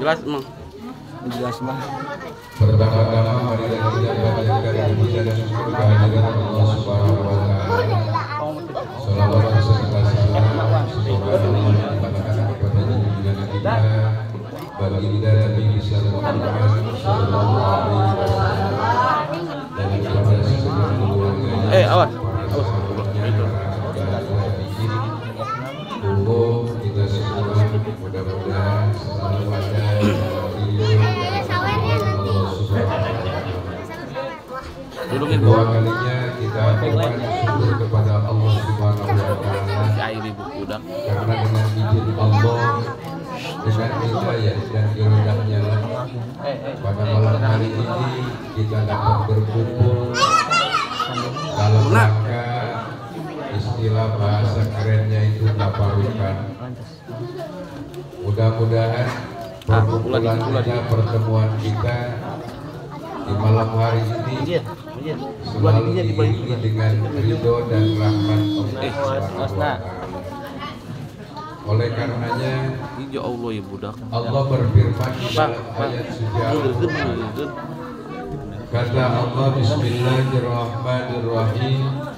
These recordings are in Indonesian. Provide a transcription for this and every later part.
Jelas emang. Jelas mah. Pertama-tama mari kita panjatkan puja dan syukur kehadirat Allah Subhanahu wa taala. Salawat beserta salam semoga Allah kepada junjungan kita baginda Nabi Muhammad sallallahu alaihi wasallam dan kepada seluruh keluarganya. Awas. Kita semua mudah-mudahan selalu ada Dua kalinya kita akan syukur kepada Allah Subhanahu wa taala karena dengan izin Allah, dengan hidayah dan kehendaknya pada malam hari ini kita dapat berkumpul dalam rangka istilah bahasa kerennya itu tabarukan. Mudah-mudahan perkumpulan kita, pertemuan kita di malam hari ini selalu diiringi dengan ridho dan rahmat Allah. Oleh karenanya ya Allah ya budak. Allah berfirman di dalam ayat sejarah. Kata Allah, Bismillahirrahmanirrahim.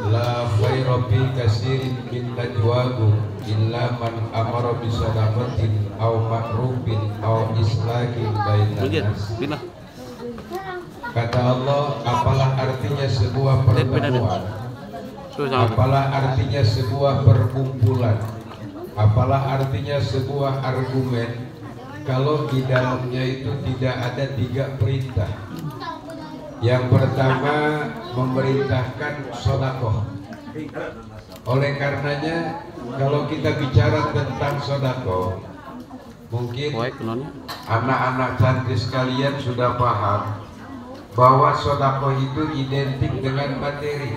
La khayra fi katsirin min najwahum illa man amara bi sadaqatin aw ma'rufin aw islahin bainan nas. Kata Allah, apalah artinya sebuah pertemuan, apalah artinya sebuah perkumpulan, apalah artinya sebuah argumen kalau di dalamnya itu tidak ada 3 perintah. Yang pertama, memerintahkan sedekah. Oleh karenanya kalau kita bicara tentang sedekah, mungkin anak-anak santri sekalian sudah paham bahwa sedekah itu identik dengan materi.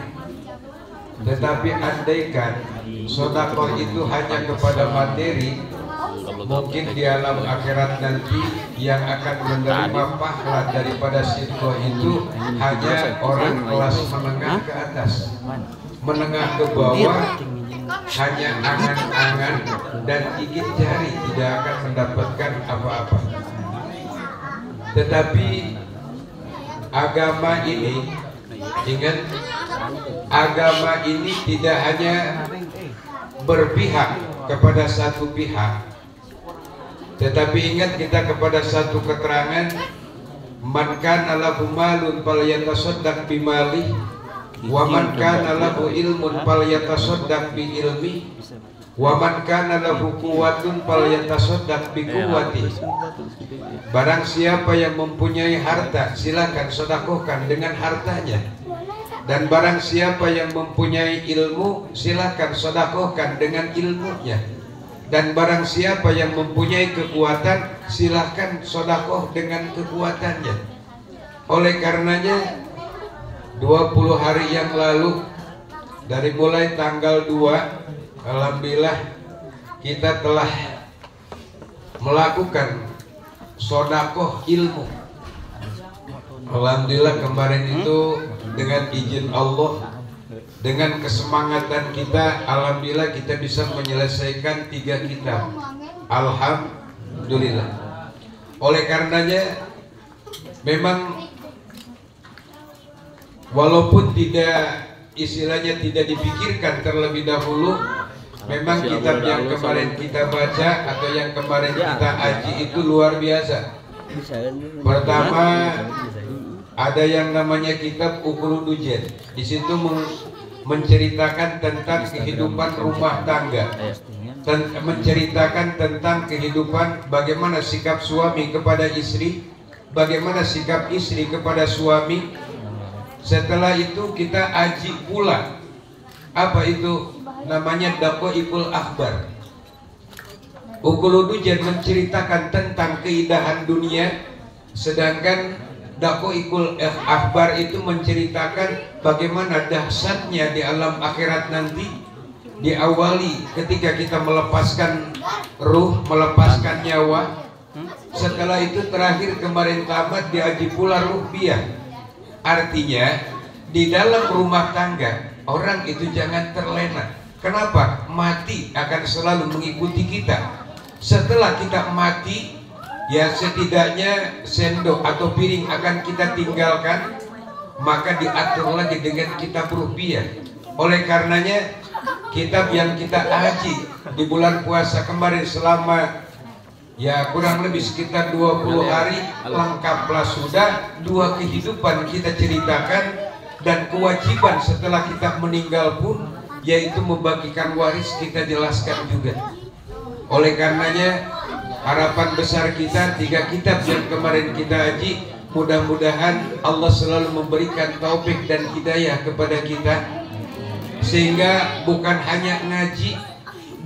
Tetapi andaikan sedekah itu hanya kepada materi, mungkin di alam akhirat nanti yang akan menerima pahala daripada sedekah itu hanya orang kelas menengah ke atas. Menengah ke bawah hanya angan-angan dan gigit jari, tidak akan mendapatkan apa-apa. Tetapi agama ini, ingat, agama ini tidak hanya berpihak kepada satu pihak, tetapi ingat kita kepada satu keterangan, man kana lahu malun falyatasaddaq bimali wa man kana lahu ilmun falyatasaddaq bi ilmi wa man kana lahu quwwatun falyatasaddaq bi quwwati. Barang siapa yang mempunyai harta, silakan sedekahkan dengan hartanya. Dan barang siapa yang mempunyai ilmu, silakan sedekahkan dengan ilmunya. Dan barang siapa yang mempunyai kekuatan, silakan sedekah dengan kekuatannya. Oleh karenanya 20 hari yang lalu, dari mulai tanggal 2, alhamdulillah kita telah melakukan sedekah ilmu. Alhamdulillah kemarin itu dengan izin Allah, dengan kesemangatan kita, alhamdulillah kita bisa menyelesaikan 3 kitab. Alhamdulillah. Oleh karenanya memang walaupun tidak, istilahnya tidak dipikirkan terlebih dahulu, memang kitab yang kemarin kita baca atau yang kemarin kita aji itu luar biasa. Pertama, ada yang namanya kitab Uquludujen. Di situ menceritakan tentang kehidupan rumah tangga, menceritakan tentang kehidupan bagaimana sikap suami kepada istri, bagaimana sikap istri kepada suami. Setelah itu kita aji pula apa itu namanya Daqaiqul Akhbar. Ukuludujan menceritakan tentang keindahan dunia, sedangkan Daqaiqul Akhbar itu menceritakan bagaimana dahsyatnya di alam akhirat nanti. Diawali ketika kita melepaskan ruh, melepaskan nyawa. Setelah itu terakhir kemarin tamat diaji pula ruhbiyah. Artinya di dalam rumah tangga orang itu jangan terlena. Kenapa? Mati akan selalu mengikuti kita. Setelah kita mati, ya setidaknya sendok atau piring akan kita tinggalkan, maka diatur lagi dengan kitab ruhbiyah. Oleh karenanya kitab yang kita aji di bulan puasa kemarin selama ya kurang lebih sekitar 20 hari, lengkaplah sudah. 2 kehidupan kita ceritakan, dan kewajiban setelah kita meninggal pun yaitu membagikan waris kita jelaskan juga. Oleh karenanya harapan besar kita 3 kitab yang kemarin kita aji, mudah-mudahan Allah selalu memberikan taufik dan hidayah kepada kita, sehingga bukan hanya ngaji,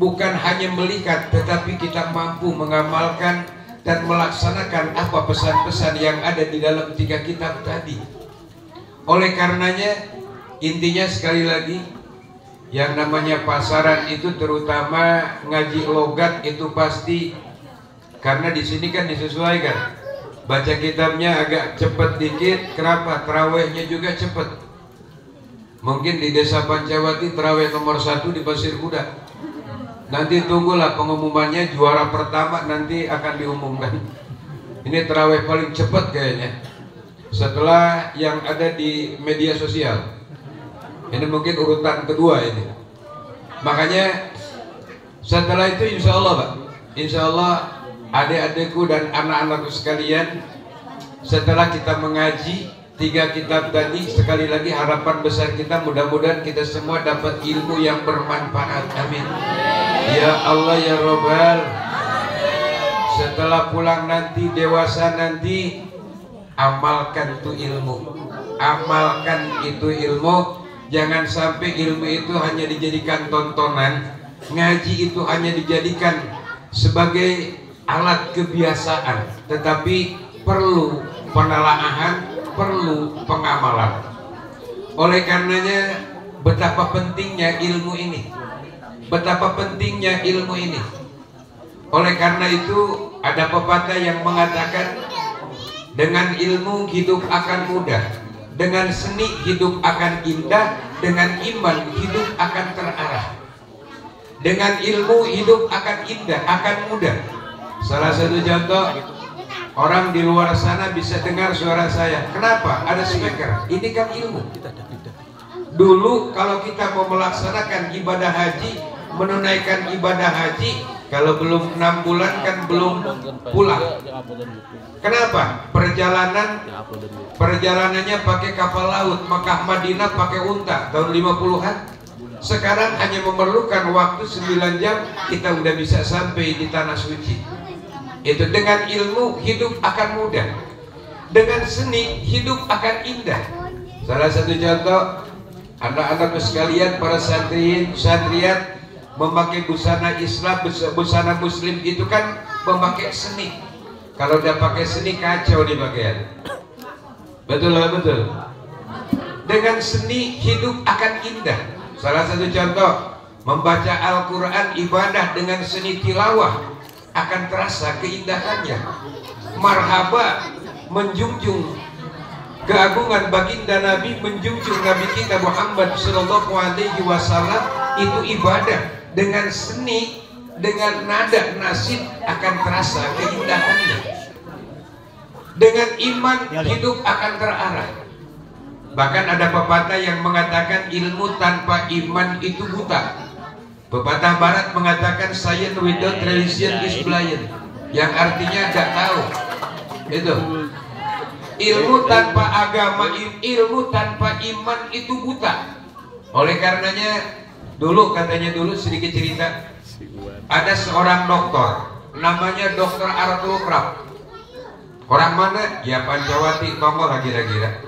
bukan hanya melihat, tetapi kita mampu mengamalkan dan melaksanakan apa pesan-pesan yang ada di dalam 3 kitab tadi. Oleh karenanya intinya sekali lagi, yang namanya pasaran itu terutama ngaji logat itu pasti, karena di sini kan disesuaikan. Baca kitabnya agak cepet dikit, kenapa? Terawihnya juga cepet. Mungkin di desa Pancawati terawih nomor 1 di Pasir Kuda. Nanti tunggulah pengumumannya, juara pertama nanti akan diumumkan. Ini terawih paling cepat kayaknya, setelah yang ada di media sosial. Ini mungkin urutan kedua ini. Makanya setelah itu insya Allah Pak, insya Allah adik-adikku dan anak-anakku sekalian, setelah kita mengaji 3 kitab tadi, sekali lagi harapan besar kita mudah-mudahan kita semua dapat ilmu yang bermanfaat. Amin. Ya Allah ya Rabbal. Setelah pulang nanti, dewasa nanti, amalkan itu ilmu. Amalkan itu ilmu. Jangan sampai ilmu itu hanya dijadikan tontonan, ngaji itu hanya dijadikan sebagai alat kebiasaan, tetapi perlu penelaahan, perlu pengamalan. Oleh karenanya betapa pentingnya ilmu ini, betapa pentingnya ilmu ini. Oleh karena itu ada pepatah yang mengatakan, dengan ilmu hidup akan mudah, dengan seni hidup akan indah, dengan iman hidup akan terarah. Dengan ilmu hidup akan indah, akan mudah. Salah satu contoh, orang di luar sana bisa dengar suara saya. Kenapa? Ada speaker. Ini kan ilmu. Dulu kalau kita mau melaksanakan ibadah haji, menunaikan ibadah haji, kalau belum 6 bulan kan belum pulang. Kenapa? Perjalanannya pakai kapal laut, Makkah Madinah pakai unta tahun 50-an. Sekarang hanya memerlukan waktu 9 jam kita udah bisa sampai di tanah suci. Itu dengan ilmu hidup akan mudah, dengan seni hidup akan indah. Salah satu contoh, anak-anak sekalian, para santriin, santriat memakai busana Islam, busana Muslim itu kan memakai seni. Kalau udah pakai seni kacau di bagian. Betul lah, betul. Dengan seni hidup akan indah. Salah satu contoh, membaca Al-Quran ibadah dengan seni tilawah akan terasa keindahannya. Marhaba, menjunjung keagungan baginda Nabi, menjunjung Nabi kita Muhammad Sallallahu Alaihi Wasallam, itu ibadah. Dengan seni, dengan nada nasib akan terasa keindahannya. Dengan iman hidup akan terarah. Bahkan ada pepatah yang mengatakan ilmu tanpa iman itu buta. Pepatah barat mengatakan science without religion is blind, yang artinya gak tahu. Itu ilmu tanpa agama, ilmu tanpa iman itu buta. Oleh karenanya dulu katanya dulu sedikit cerita, ada seorang dokter namanya Dokter Arthur Krab. Orang mana? Ya Pancawati, Tongol kira-kira.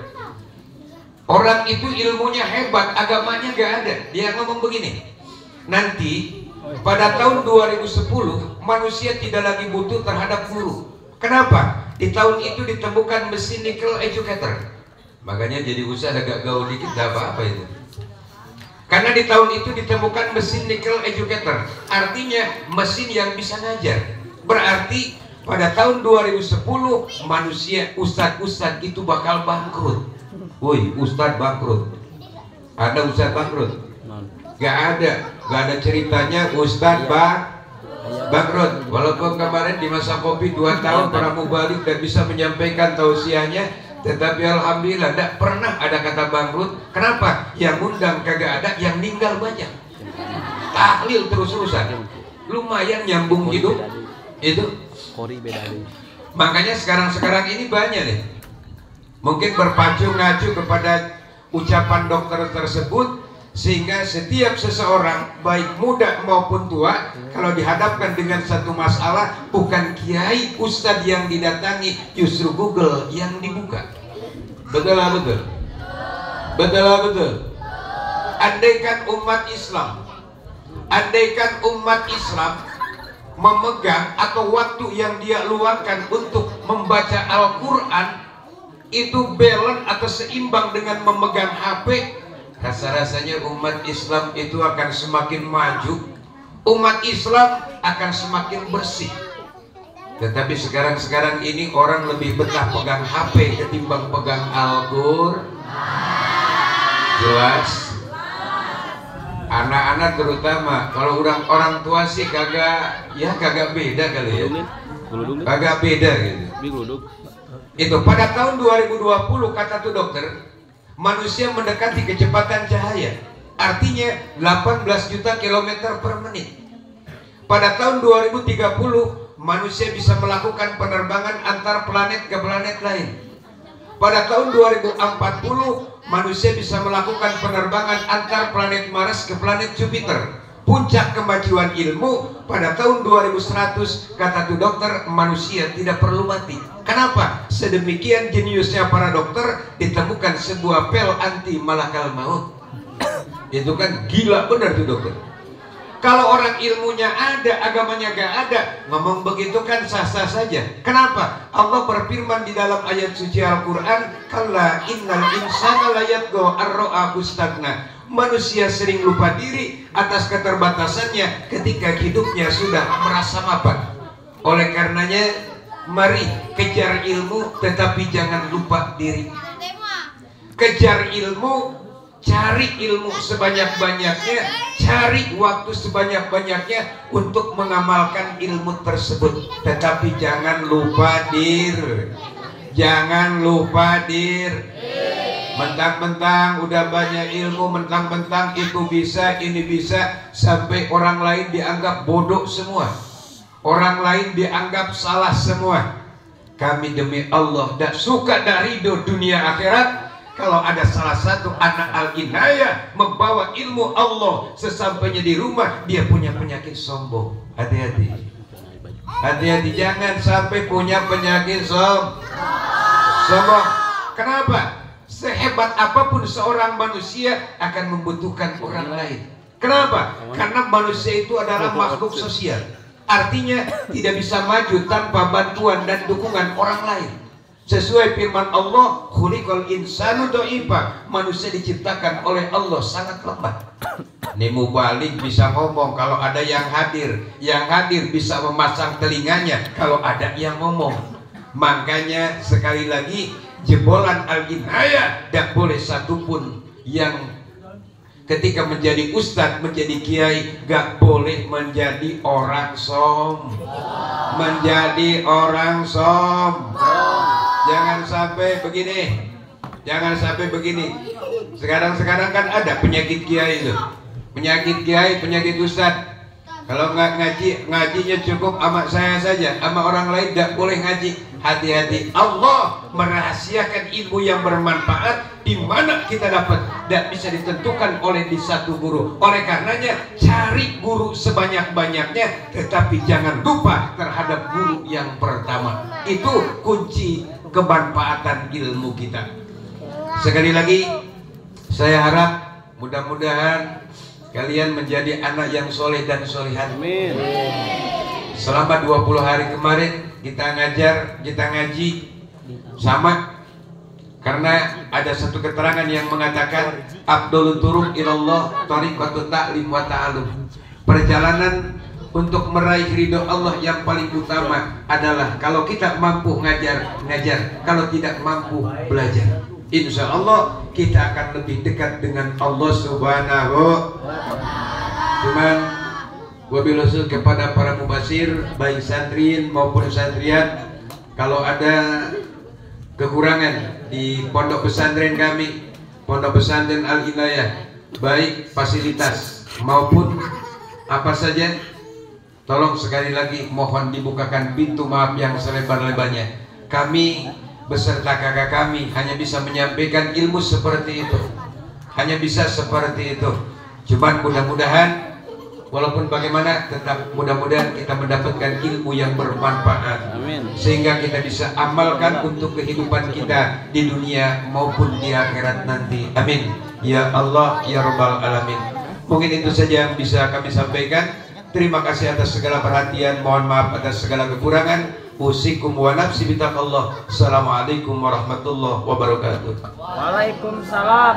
Orang itu ilmunya hebat, agamanya gak ada. Dia ngomong begini, nanti pada tahun 2010 manusia tidak lagi butuh terhadap guru. Kenapa? Di tahun itu ditemukan mesin nickel educator. Makanya jadi usaha agak gaul dikit, gak apa-apa itu. Karena di tahun itu ditemukan mesin nickel educator, artinya mesin yang bisa ngajar. Berarti pada tahun 2010 manusia, ustadz-ustadz itu bakal bangkrut. Woi, ustadz bangkrut. Ada ustadz bangkrut? Gak ada ceritanya ustadz bangkrut. Walaupun kemarin di masa Covid 2 tahun para mubalik dan bisa menyampaikan tausiahnya, tetapi alhamdulillah tidak pernah ada kata bangkrut. Kenapa? Yang undang kagak ada, yang meninggal banyak. Tahlil terus-terusan, lumayan nyambung hidup itu. Makanya sekarang ini banyak nih, mungkin berpacu ngacu kepada ucapan dokter tersebut, sehingga setiap seseorang baik muda maupun tua kalau dihadapkan dengan satu masalah, bukan kiai ustadz yang didatangi, justru Google yang dibuka. Betul lah, betul. Andaikan umat Islam memegang atau waktu yang dia luangkan untuk membaca Al-Quran itu balance atau seimbang dengan memegang HP, rasa-rasanya umat Islam itu akan semakin maju, umat Islam akan semakin bersih. Tetapi sekarang ini orang lebih betah pegang HP ketimbang pegang Al-Quran. Jelas. Anak-anak terutama, kalau orang tua sih kagak beda kali ya. Kagak beda gitu. Itu pada tahun 2020 kata tuh dokter, manusia mendekati kecepatan cahaya, artinya 18 juta kilometer per menit. Pada tahun 2030 manusia bisa melakukan penerbangan antar planet ke planet lain. Pada tahun 2040 manusia bisa melakukan penerbangan antar planet Mars ke planet Jupiter. Puncak kemajuan ilmu pada tahun 2100 kata tuh dokter, manusia tidak perlu mati. Kenapa? Sedemikian jeniusnya para dokter, ditemukan sebuah pil anti malakal maut. Itu kan gila benar tuh dokter. Kalau orang ilmunya ada, agamanya gak ada, ngomong begitu kan sah-sah saja. Kenapa? Allah berfirman di dalam ayat suci Al-Quran, kalla innal insana layatgo ar-ro'ahu stagna. Manusia sering lupa diri atas keterbatasannya ketika hidupnya sudah merasa mapan. Oleh karenanya, mari kejar ilmu tetapi jangan lupa diri. Kejar ilmu, cari ilmu sebanyak-banyaknya, cari waktu sebanyak-banyaknya untuk mengamalkan ilmu tersebut. Tetapi jangan lupa diri. Jangan lupa diri. Mentang-mentang udah banyak ilmu, mentang-mentang itu bisa, ini bisa, sampai orang lain dianggap bodoh semua, orang lain dianggap salah semua. Kami demi Allah dak suka dari dunia akhirat kalau ada salah satu anak Al-Inayah membawa ilmu Allah, sesampainya di rumah dia punya penyakit sombong. Hati-hati, hati-hati, jangan sampai punya penyakit sombong. Kenapa? Sehebat apapun seorang manusia akan membutuhkan orang lain. Kenapa? Karena manusia itu adalah makhluk sosial. Artinya tidak bisa maju tanpa bantuan dan dukungan orang lain. Sesuai firman Allah, khuliqal insanu dha'ifa. Manusia diciptakan oleh Allah sangat lemah. Ini mubalik bisa ngomong kalau ada yang hadir. Yang hadir bisa memasang telinganya kalau ada yang ngomong. Makanya sekali lagi, jebolan Al-Inayah tidak boleh satupun yang ketika menjadi ustadz, menjadi kiai, gak boleh menjadi orang menjadi orang jangan sampai begini, jangan sampai begini. Sekarang kan ada penyakit kiai itu, penyakit kiai, penyakit ustadz. Kalau nggak ngaji, ngajinya cukup sama saya saja, sama orang lain tidak boleh ngaji. hati-hati, Allah merahasiakan ilmu yang bermanfaat di mana kita dapat, dan bisa ditentukan oleh di satu guru. Oleh karenanya cari guru sebanyak-banyaknya, tetapi jangan lupa terhadap guru yang pertama. Itu kunci kemanfaatan ilmu kita. Sekali lagi saya harap mudah-mudahan kalian menjadi anak yang soleh dan solehat. Amin. Selama 20 hari kemarin kita ngajar, kita ngaji sama, karena ada satu keterangan yang mengatakan Abdul turuq ilallah tariqatu ta'lim wa ta'alum. Perjalanan untuk meraih ridho Allah yang paling utama adalah kalau kita mampu ngajar, kalau tidak mampu belajar. Insya Allah kita akan lebih dekat dengan Allah Subhanahu wa Ta'ala. Cuman wabil khusus kepada para mubasir, baik santrin maupun santriat, kalau ada kekurangan di pondok pesantren kami, pondok pesantren Al Inayah, baik fasilitas maupun apa saja, tolong sekali lagi mohon dibukakan pintu maaf yang selebar-lebarnya. Kami beserta kakak kami hanya bisa menyampaikan ilmu seperti itu, hanya bisa seperti itu. Cuman mudah-mudahan walaupun bagaimana, tetap mudah-mudahan kita mendapatkan ilmu yang bermanfaat. Amin. Sehingga kita bisa amalkan untuk kehidupan kita di dunia maupun di akhirat nanti. Amin. Ya Allah, ya Rabbal Alamin. Mungkin itu saja yang bisa kami sampaikan. Terima kasih atas segala perhatian. Mohon maaf atas segala kekurangan. Usikum wa nafsi bitaqallah. Assalamualaikum warahmatullahi wabarakatuh. Waalaikumsalam.